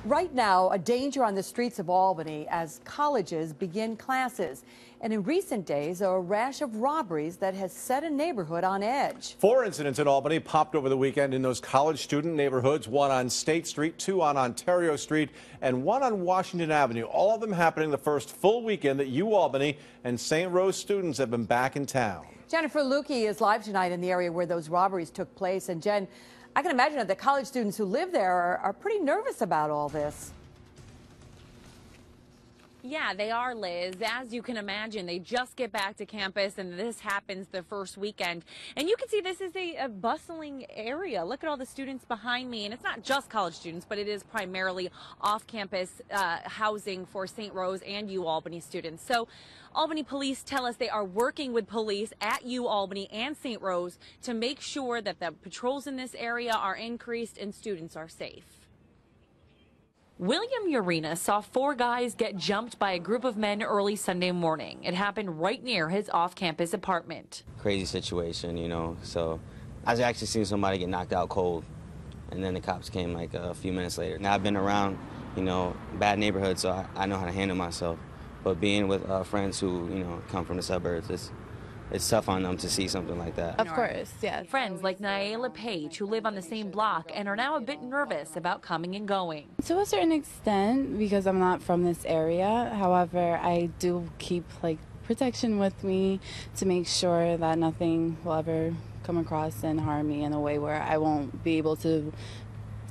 Right now, a danger on the streets of Albany as colleges begin classes. And in recent days, a rash of robberies that has set a neighborhood on edge. 4 incidents in Albany popped over the weekend in those college student neighborhoods, one on State Street, two on Ontario Street, and one on Washington Avenue. All of them happening the first full weekend that UAlbany and St. Rose students have been back in town. Jennifer Lukey is live tonight in the area where those robberies took place. And Jen, I can imagine that the college students who live there are pretty nervous about all this. Yeah, they are, Liz. As you can imagine, they just get back to campus and this happens the first weekend. And you can see this is a bustling area. Look at all the students behind me. And it's not just college students, but it is primarily off-campus housing for St. Rose and UAlbany students. So Albany Police tell us they are working with police at UAlbany and St. Rose to make sure that the patrols in this area are increased and students are safe. William Urena saw 4 guys get jumped by a group of men early Sunday morning. It happened right near his off-campus apartment. Crazy situation, you know, so I was actually seeing somebody get knocked out cold, and then the cops came like a few minutes later. Now I've been around, you know, bad neighborhoods, so I know how to handle myself. But being with friends who, you know, come from the suburbs, it's tough on them to see something like that. Of course, yeah. Friends like Naela Page, who live on the same block and are now a bit nervous about coming and going. To a certain extent, because I'm not from this area. However, I do keep like protection with me to make sure that nothing will ever come across and harm me in a way where I won't be able to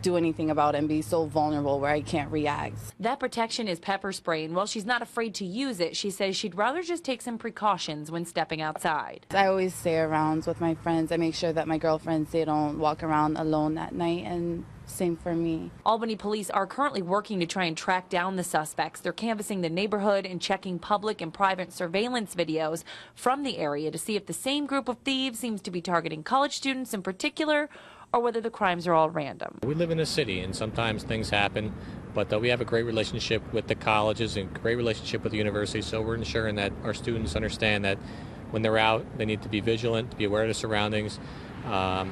do anything about it and be so vulnerable where I can't react. That protection is pepper spray, and while she's not afraid to use it, she says she'd rather just take some precautions when stepping outside. I always stay around with my friends. I make sure that my girlfriends, they don't walk around alone at night, and same for me. Albany Police are currently working to try and track down the suspects. They're canvassing the neighborhood and checking public and private surveillance videos from the area to see if the same group of thieves seems to be targeting college students in particular, or whether the crimes are all random. We live in a city and sometimes things happen, but we have a great relationship with the colleges and great relationship with the university, so we're ensuring that our students understand that when they're out, they need to be vigilant, to be aware of the surroundings, and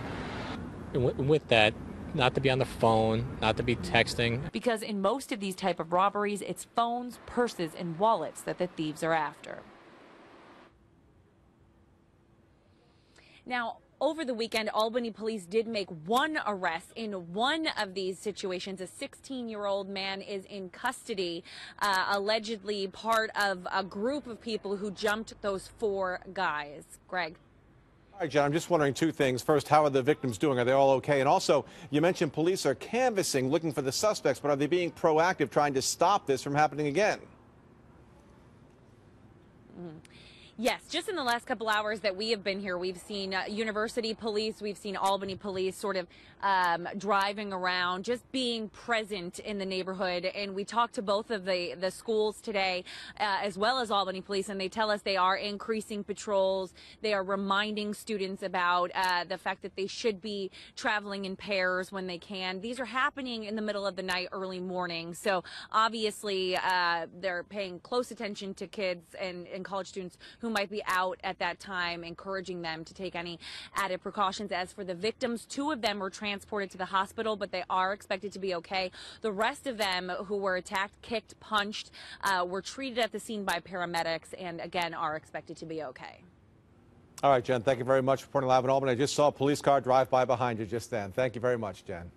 with that, not to be on the phone, not to be texting. Because in most of these type of robberies, it's phones, purses, and wallets that the thieves are after. Now, over the weekend, Albany Police did make one arrest in one of these situations. A 16-year-old man is in custody, allegedly part of a group of people who jumped those 4 guys. Greg. All right, Jen, I'm just wondering 2 things. First, how are the victims doing? Are they all okay? And also, you mentioned police are canvassing, looking for the suspects, but are they being proactive, trying to stop this from happening again? Yes, just in the last couple hours that we have been here, we've seen University Police, we've seen Albany Police sort of driving around, just being present in the neighborhood. And we talked to both of the schools today, as well as Albany Police, and they tell us they are increasing patrols. They are reminding students about the fact that they should be traveling in pairs when they can. These are happening in the middle of the night, early morning. So obviously they're paying close attention to kids and college students who might be out at that time, encouraging them to take any added precautions. As for the victims, 2 of them were transported to the hospital, but they are expected to be okay. The rest of them who were attacked, kicked, punched, were treated at the scene by paramedics and again are expected to be okay. All right, Jen, thank you very much for reporting live in Albany. I just saw a police car drive by behind you just then. Thank you very much, Jen.